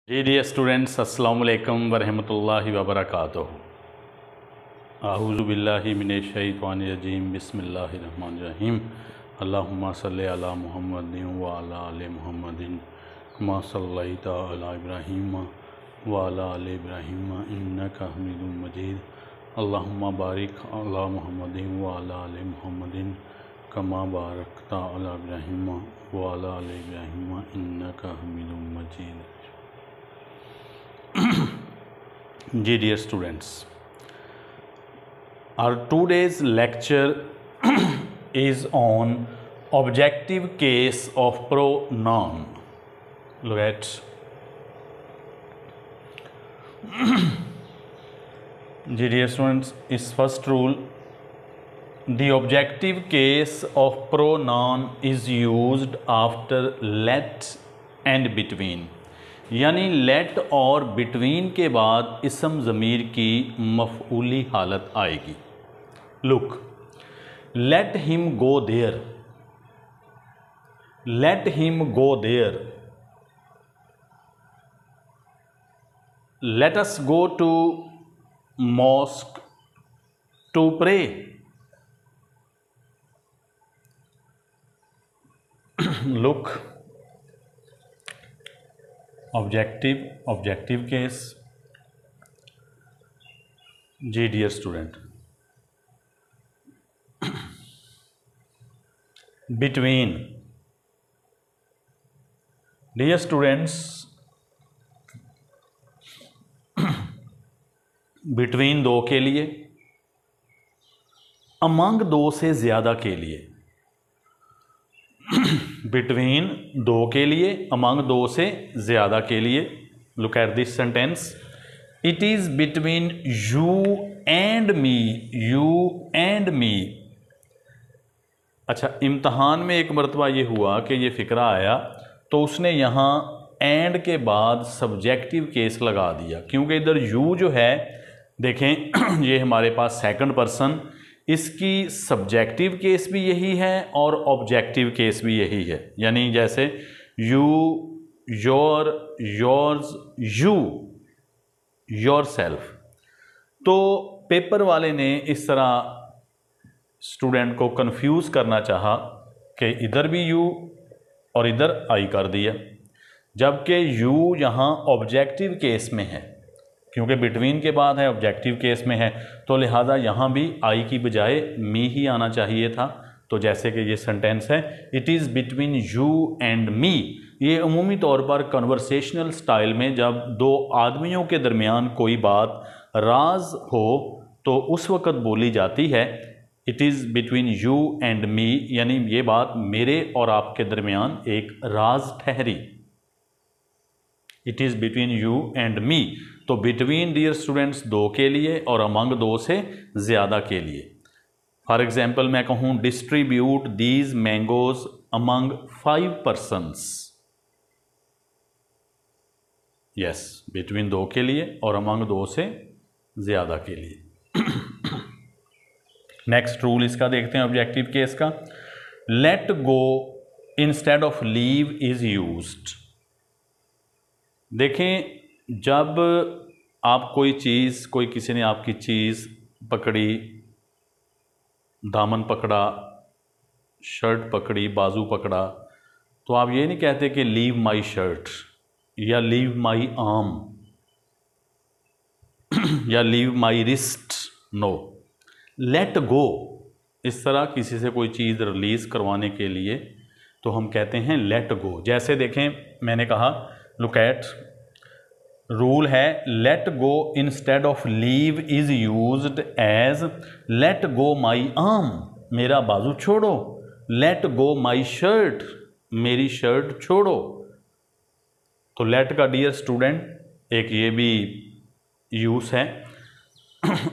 जी dear students, अस्सलाम वालेकुम वरहमतुल्लाहि वबरकातुहू। आऊज़ु बिल्लाहि मिनश शैतानिर रजीम, बिस्मिल्लाहिर रहमानिर रहीम। अल्लाहुम्मा सल्लि अला मुहम्मदिन व अला आलि मुहम्मदिन कमा सल्लैता अला इब्राहीम व अला आलि इब्राहीम इन्नका हमीदुम मजीद। अल्लाहुम्मा बारिक अला मुहम्मदिन व अला आलि मुहम्मदिन कमा बारकता अला इब्राहीम व अला आलि इब्राहीम इन्नका हमीदुम मजीद। जी dear students, our today's lecture is on objective case of pronoun. Look at जी डियर स्टूडेंट्स, इस first rule, the objective case of pronoun is used after let and between, यानी लेट और बिटवीन के बाद इसम ज़मीर की मफ़ऊली हालत आएगी। Look, let him go there, let him go there, let us go to mosque to pray. Look, objective case. जी dear student, between, dear students, between दो के लिए, अमंग दो से ज़्यादा के लिए। बिटवीन दो के लिए, अमंग दो से ज़्यादा के लिए। Look at this sentence, it is between you and me, you and me. अच्छा, इम्तहान में एक मरतबा ये हुआ कि ये फ़िक्रा आया तो उसने यहाँ एंड के बाद सब्जेक्टिव केस लगा दिया, क्योंकि इधर यू जो है, देखें ये हमारे पास सेकंड पर्सन, इसकी सब्जेक्टिव केस भी यही है और ऑब्जेक्टिव केस भी यही है। यानी जैसे you, your, yours, you, your self. तो पेपर वाले ने इस तरह स्टूडेंट को कंफ्यूज करना चाहा कि इधर भी यू और इधर आई कर दिया, जबकि यू यहाँ ऑब्जेक्टिव केस में है, क्योंकि बिटवीन के बाद है, ऑब्जेक्टिव केस में है, तो लिहाजा यहाँ भी आई की बजाय मी ही आना चाहिए था। तो जैसे कि ये सेंटेंस है, it is between you and me, ये अमूमी तौर पर कन्वर्सेशनल स्टाइल में जब दो आदमियों के दरमियान कोई बात राज हो तो उस वक़्त बोली जाती है, it is between you and me, यानी ये बात मेरे और आपके दरमियान एक राज ठहरी। It is between you and me. तो बिटवीन डियर स्टूडेंट्स दो के लिए और अमंग दो से ज़्यादा के लिए। फॉर एग्जाम्पल मैं कहूँ, distribute these mangoes among 5 persons। Yes, between दो के लिए और अमंग दो से ज़्यादा के लिए। नेक्स्ट रूल इसका देखते हैं, ऑब्जेक्टिव केस का। Late go instead of leave is used. देखें, जब आप कोई चीज़, कोई किसी ने आपकी चीज़ पकड़ी, दामन पकड़ा, शर्ट पकड़ी, बाजू पकड़ा, तो आप ये नहीं कहते कि लीव माई शर्ट या लीव माई आर्म या leave my wrist. No, let go. इस तरह किसी से कोई चीज़ रिलीज़ करवाने के लिए तो हम कहते हैं लेट गो। जैसे देखें, मैंने कहा, लुक एट, रूल है let go instead of leave is used as let go my arm, मेरा बाजू छोड़ो। लेट गो माई शर्ट, मेरी शर्ट छोड़ो। तो लेट का डियर स्टूडेंट एक ये भी यूज़ है।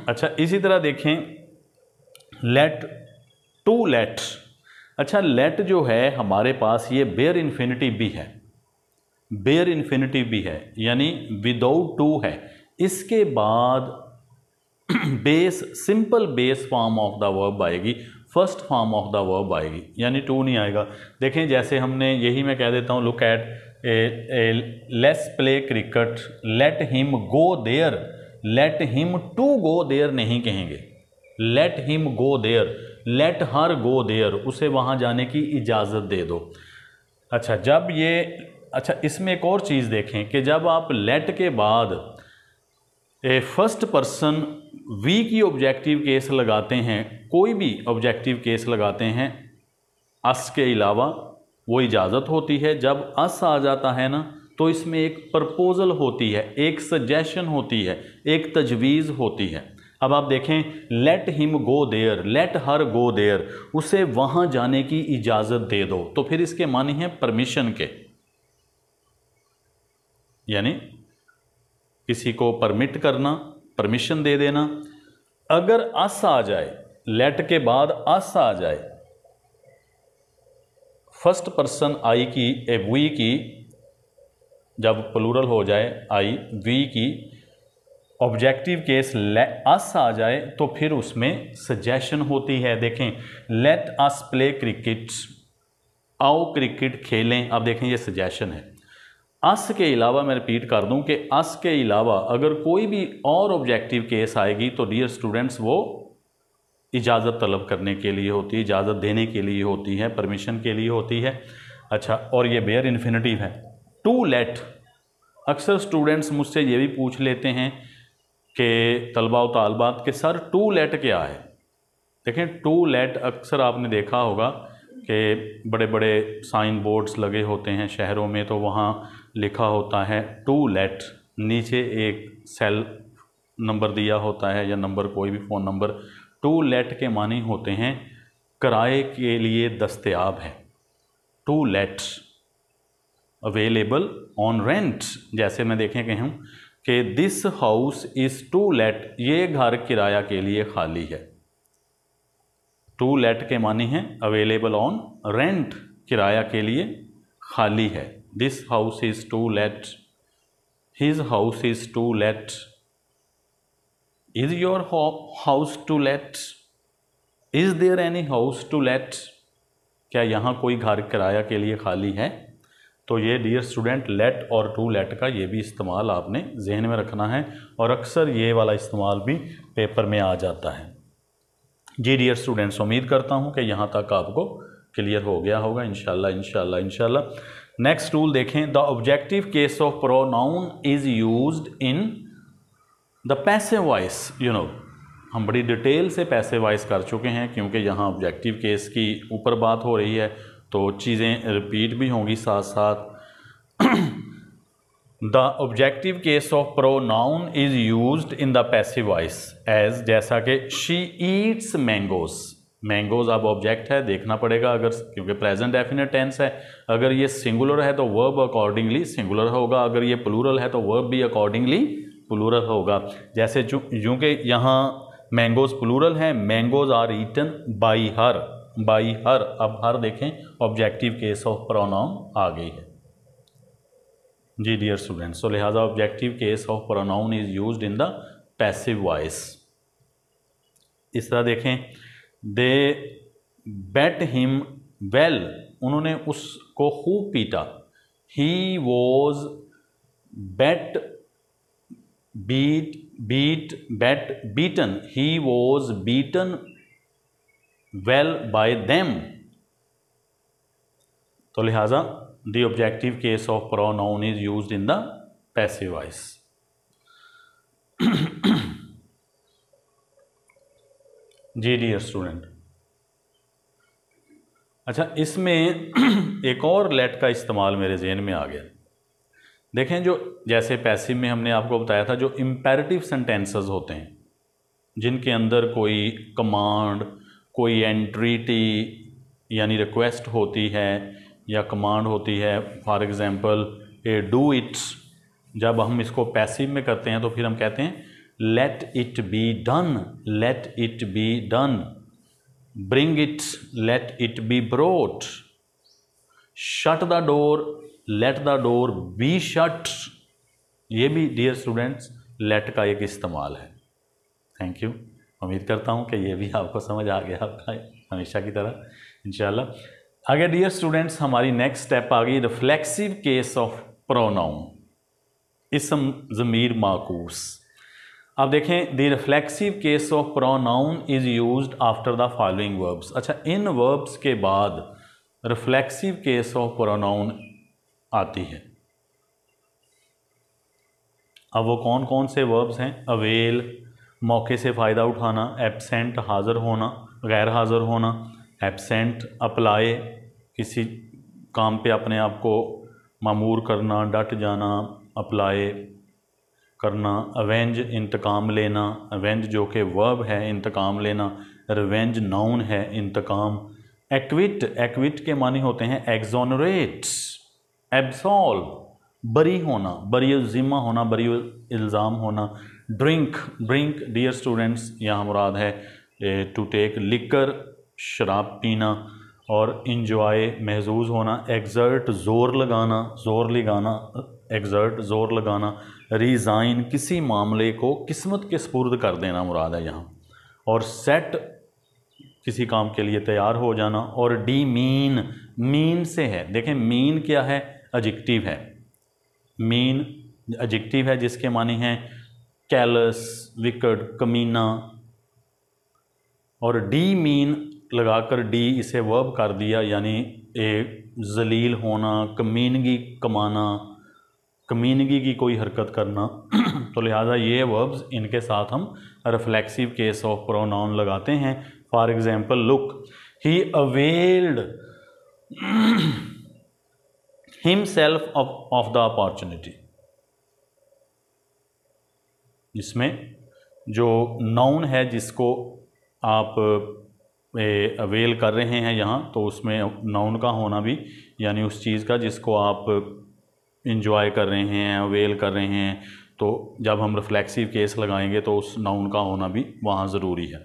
अच्छा, इसी तरह देखें, लेट, टू लेट। अच्छा, लेट जो है हमारे पास ये बेयर इन्फिनिटिव भी है, बेयर इन्फिनिटिव भी है, यानी विदाउट टू है। इसके बाद base, simple base form of the verb आएगी, first form of the verb आएगी, यानी टू नहीं आएगा। देखें, जैसे हमने, यही मैं कह देता हूँ, look at, let's play cricket, let him go there, let him to go there नहीं कहेंगे, let him go there, let her go there, उसे वहाँ जाने की इजाज़त दे दो। अच्छा जब ये, अच्छा इसमें एक और चीज़ देखें कि जब आप लेट के बाद फर्स्ट पर्सन वी की ऑब्जेक्टिव केस लगाते हैं, कोई भी ऑब्जेक्टिव केस लगाते हैं अस के अलावा, वो इजाज़त होती है। जब अस आ जाता है ना तो इसमें एक प्रपोजल होती है, एक सजेशन होती है, एक तजवीज़ होती है। अब आप देखें, let him go there, let her go there, उसे वहाँ जाने की इजाज़त दे दो, तो फिर इसके मानी हैं परमिशन के, यानी किसी को परमिट करना, परमिशन दे देना। अगर अस आ जाए, लेट के बाद अस आ जाए, फर्स्ट पर्सन आई की, वी की, जब प्लूरल हो जाए आई, वी की, ऑब्जेक्टिव केस अस आ जाए तो फिर उसमें सजेशन होती है। देखें, लेट अस प्ले क्रिकेट, आओ क्रिकेट खेलें। अब देखें ये सजेशन है। अस के अलावा, मैं रिपीट कर दूं कि अस के अलावा अगर कोई भी और ऑब्जेक्टिव केस आएगी तो डियर स्टूडेंट्स वो इजाज़त तलब करने के लिए होती है, इजाज़त देने के लिए होती है, परमिशन के लिए होती है। अच्छा, और ये बेयर इन्फिनिटिव है। टू लेट, अक्सर स्टूडेंट्स मुझसे ये भी पूछ लेते हैं कि तलबा व तालबात के सर टू लेट क्या है। देखें, टू लेट अक्सर आपने देखा होगा कि बड़े बड़े साइन बोर्ड्स लगे होते हैं शहरों में, तो वहाँ लिखा होता है टू लेट, नीचे एक सेल नंबर दिया होता है या नंबर, कोई भी फ़ोन नंबर। टू लेट के मानी होते हैं किराए के लिए दस्तयाब है, to let, available on rent. जैसे मैं देखें कहूँ कि this house is to let, ये घर किराया के लिए खाली है। टू लेट के मानी हैं अवेलेबल ऑन रेंट, किराया के लिए खाली है। This house is to let, his house is to let, is your house to let, is there any house to let, क्या यहाँ कोई घर किराया के लिए खाली है। तो ये डियर स्टूडेंट लेट और टू लेट का ये भी इस्तेमाल आपने जहन में रखना है, और अक्सर ये वाला इस्तेमाल भी पेपर में आ जाता है। जी डियर स्टूडेंट्स, उम्मीद करता हूँ कि यहाँ तक आपको क्लियर हो गया होगा इंशाल्लाह। नेक्स्ट रूल देखें, the objective case of pronoun is used in the passive voice. हम बड़ी डिटेल से पैसिव वॉइस कर चुके हैं, क्योंकि यहाँ ऑब्जेक्टिव केस की ऊपर बात हो रही है तो चीज़ें रिपीट भी होंगी साथ साथ। The objective case of pronoun is used in the passive voice as, जैसा कि शी ईट्स मैंगोज। मैंगोज अब ऑब्जेक्ट है, देखना पड़ेगा, अगर क्योंकि प्रेजेंट डेफिनेट टेंस है, अगर ये सिंगुलर है तो वर्ब अकॉर्डिंगली सिंगुलर होगा, अगर ये प्लूरल है तो वर्ब भी अकॉर्डिंगली प्लूरल होगा। जैसे यूँ कि यहाँ मैंगोज प्लूरल है, mangoes are eaten by her, by her. अब हर देखें ऑब्जेक्टिव केस ऑफ प्रोनाउन आ गई है जी डियर स्टूडेंट्स। तो लिहाजा objective case of pronoun is used in the passive voice. इस तरह देखें, दे बेट हिम वेल, उन्होंने उसको खूब पीटा। He was bet, beat bet beaten, he was beaten well by them. तो लिहाजा the objective case of pronoun is used in the passive voice. जी डियर स्टूडेंट, अच्छा इसमें एक और लेट का इस्तेमाल मेरे जहन में आ गया। देखें, जो जैसे पैसिव में हमने आपको बताया था, जो इम्पेरेटिव सेंटेंसेस होते हैं जिनके अंदर कोई कमांड, कोई एंट्रीटी यानी रिक्वेस्ट होती है या कमांड होती है, for example A do it, जब हम इसको पैसिव में करते हैं तो फिर हम कहते हैं let it be done, let it be done, bring it, let it be brought, shut the door, let the door be shut. ये भी डियर स्टूडेंट्स लेट का एक इस्तेमाल है। थैंक यू, उम्मीद करता हूँ कि ये भी आपको समझ आ गया आपका हमेशा की तरह इंशाल्लाह। आगे डियर स्टूडेंट्स हमारी नेक्स्ट स्टेप आ गई रिफ्लेक्सिव केस ऑफ प्रोनाउन, इसम ज़मीर माकूस। अब देखें the reflexive case of pronoun is used after the following verbs. अच्छा, इन वर्ब्स के बाद रिफ्लेक्सिव केस ऑफ प्रोनाउन आती है। अब वो कौन कौन से वर्ब्स हैं? अवेल, मौके से फ़ायदा उठाना, एब्सेंट, हाज़िर होना, गैर हाज़िर होना, एब्सेंट, अप्लाई, किसी काम पे अपने आप को मामूर करना, डट जाना, अप्लाई करना, अवेंज, इंतकाम लेना, अवेंज जो कि वर्ब है, इंतकाम लेना, रिवेंज नाउन है, इंतकाम, एक्विट, एक्विट के मानी होते हैं एक्सोनरेट, एब्सॉल्व, बरी होना, बरी ज़िम्मा होना, बरी इल्ज़ाम होना, ड्रिंक, ड्रिंक डियर स्टूडेंट्स यहाँ मुराद है टू टेक, लिकर, शराब पीना, और इंजॉय, महजूज होना, एग्जर्ट, ज़ोर लगाना, ज़ोर लगाना, एग्जर्ट, ज़ोर लगाना, रिज़ाइन, किसी मामले को किस्मत के स्पुर्द कर देना मुराद है यहाँ, और सेट, किसी काम के लिए तैयार हो जाना, और डी मीन, मीन से है, देखें मीन क्या है? एडजेक्टिव है, मीन एडजेक्टिव है जिसके मानी हैं कैलस, विकट, कमीना, और डी मीन लगाकर डी इसे वर्ब कर दिया, यानी एक जलील होना, कमीनगी कमाना, कमीनगी की कोई हरकत करना तो लिहाजा ये वर्ब्स, इनके साथ हम रिफ्लेक्सिव केस ऑफ प्रोनाउन लगाते हैं। For example look, he availed himself of the opportunity. इसमें जो नाउन है जिसको आप अवेल कर रहे हैं यहाँ, तो उसमें नाउन का होना भी, यानी उस चीज़ का जिसको आप इंजॉय कर रहे हैं, अवेल कर रहे हैं, तो जब हम रिफ्लेक्सिव केस लगाएंगे तो उस नाउन का होना भी वहाँ ज़रूरी है।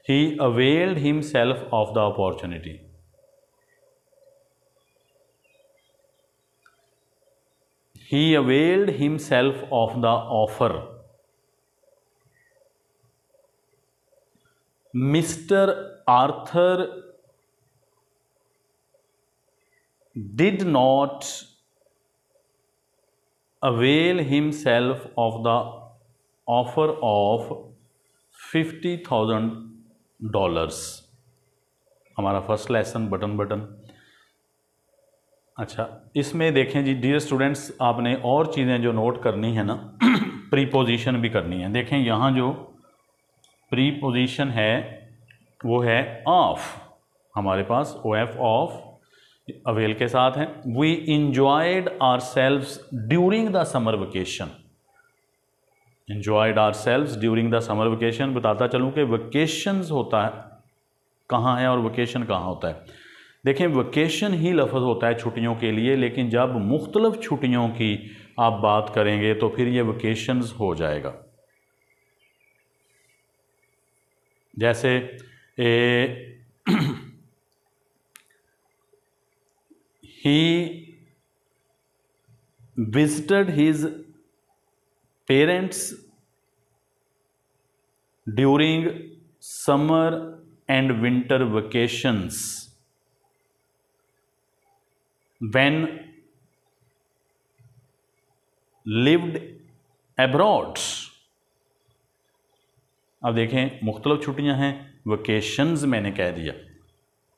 He availed himself of the opportunity. He availed himself of the offer. Mr. Arthur did not avail himself of the offer of $50,000। हमारा फर्स्ट लेसन बटन बटन। अच्छा, इसमें देखें जी डियर स्टूडेंट्स, आपने और चीज़ें जो नोट करनी है ना प्रीपोजिशन भी करनी है। देखें यहाँ जो प्रीपोजिशन है वो है ऑफ, हमारे पास ओ एफ ऑफ अवेल के साथ है। We enjoyed ourselves during the summer vacation. Enjoyed ourselves during the summer vacation, बताता चलूँ कि वेकेशंस होता है कहाँ है और वेकेशन कहाँ होता है। देखें वेकेशन ही लफ्ज़ होता है छुट्टियों के लिए, लेकिन जब मुख्तलिफ छुट्टियों की आप बात करेंगे तो फिर ये वेकेशंस हो जाएगा। जैसे he visited his parents during summer and winter vacations when lived abroad। अब देखें मुख्तलिफ छुट्टियां हैं, वेकेशंस मैंने कह दिया,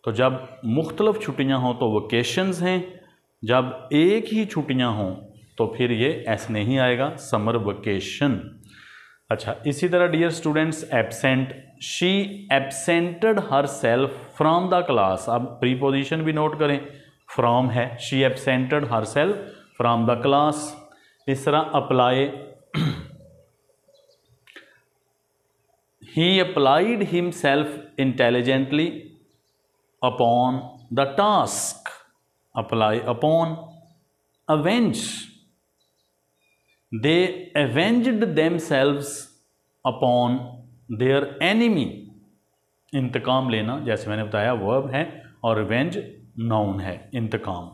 तो जब मुख्तलिफ छुट्टियां हों तो वेकेशंस हैं, जब एक ही छुट्टियां हों तो फिर ये ऐसे नहीं आएगा, समर वेकेशन। अच्छा, इसी तरह dear students absent, she absented herself from the class. अब प्रीपोजिशन भी नोट करें, फ्रॉम है, she absented herself from the class. इस तरह apply, he applied himself intelligently upon the task, apply upon. Avenge, they avenged themselves upon their enemy. इंतकाम लेना जैसे मैंने बताया वर्ब है, और रिवेंज नाउन है, इंतकाम।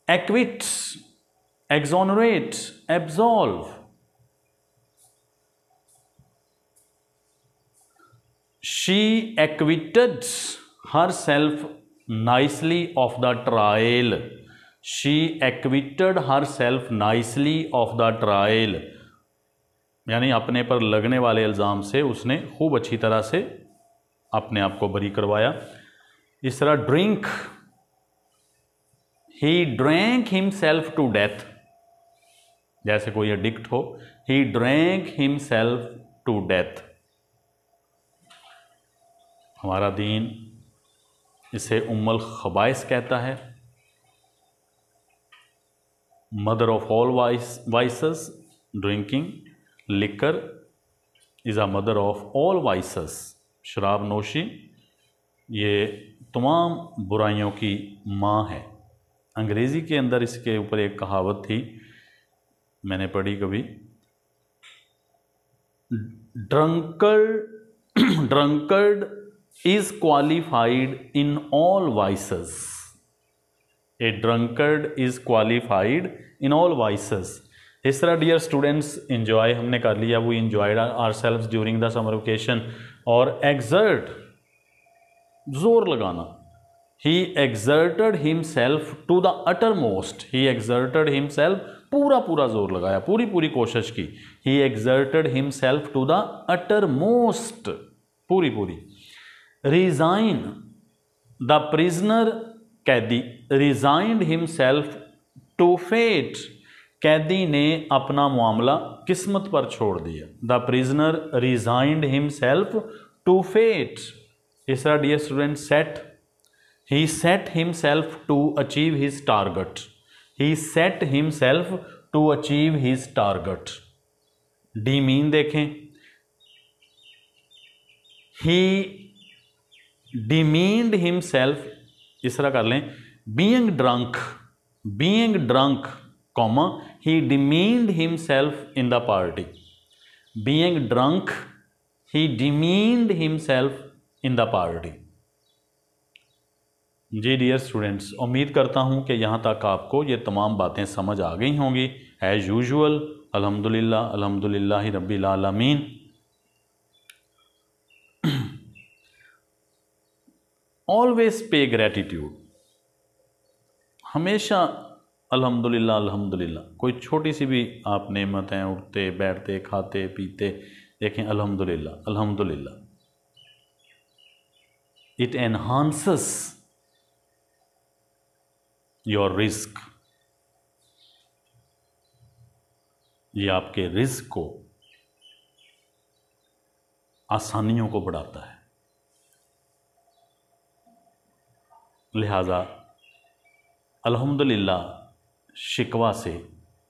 Acquit, exonerate, absolve. She acquitted herself nicely of the trial, she acquitted herself nicely of the trial, यानी अपने पर लगने वाले इल्ज़ाम से उसने खूब अच्छी तरह से अपने आप को बरी करवाया। इस तरह drink, he drank himself to death, जैसे कोई एडिक्ट हो, he drank himself to death. हमारा दीन इसे उम्मुल खबाइस कहता है, mother of all vices. Drinking, liquor is a mother of all vices. शराब नोशी ये तमाम बुराइयों की माँ है। अंग्रेज़ी के अंदर इसके ऊपर एक कहावत थी, मैंने पढ़ी कभी, drunkard is qualified in all vices, a drunkard is qualified in all vices। इस तरह डियर स्टूडेंट्स, इंजॉय हमने कर लिया, वो enjoyed ourselves during the summer vacation. और एग्जर्ट, जोर लगाना, he exerted himself to the uttermost, he exerted himself, पूरा पूरा जोर लगाया, पूरी पूरी कोशिश की। He exerted himself to the uttermost, पूरी पूरी। रिजाइन, द प्रिजनर, कैदी, रिजाइंड हिमसेल्फ टू फेट, कैदी ने अपना मामला किस्मत पर छोड़ दिया। The prisoner resigned himself to fate. इस तरह dear student, set, he set himself to achieve his target, he set himself to achieve his target. Demean देखें, ही demeaned himself, इस तरह कर लें, being drunk, comma, he demeaned himself in the party, being drunk, he demeaned himself in the party। जी dear students, उम्मीद करता हूँ कि यहाँ तक आपको ये तमाम बातें समझ आ गई होंगी। एज यूजुअल, अल्हम्दुलिल्लाह, अल्हम्दुलिल्लाहि रब्बिल आलमीन। ऑलवेज पे ग्रेटिट्यूड, हमेशा अल्हम्दुलिल्लाह अल्हम्दुलिल्लाह। कोई छोटी सी भी आप नेमत हैं, उठते बैठते खाते पीते, देखें अल्हम्दुलिल्लाह अल्हम्दुलिल्लाह। इट एनहांसेस योर रिस्क, ये आपके रिस्क को, आसानियों को बढ़ाता है। लिहाजा अल्हम्दुलिल्लाह शिकवा से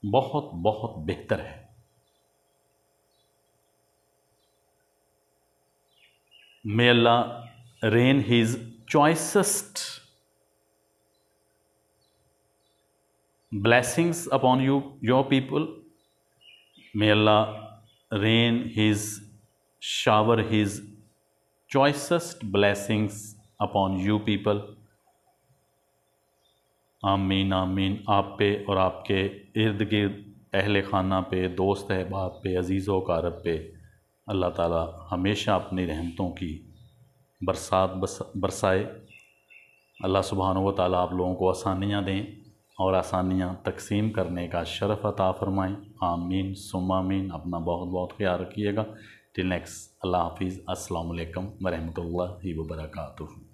बहुत बहुत बेहतर है। May Allah rain his choicest blessings upon you your people, may Allah rain his shower his choicest blessings upon you people. आमीन आमीन। आप पे और आपके इर्द गिर्द अहले खाना पे, दोस्त अहबाब पे, अजीज़ों कारब पे अल्लाह ताला हमेशा अपनी रहमतों की बरसात बरसाए। अल्लाह सुब्हानहू व तआला आप लोगों को आसानियाँ दें और आसानियाँ तकसीम करने का शरफ़ अता फ़रमाएँ। आमीन सुम्मा आमीन। अपना बहुत बहुत ख्याल रखिएगा। टिल नेक्स्ट, अल्लाह हाफिज़। अस्सलामु अलैकुम व रहमतुल्लाहि व बरकातुहू।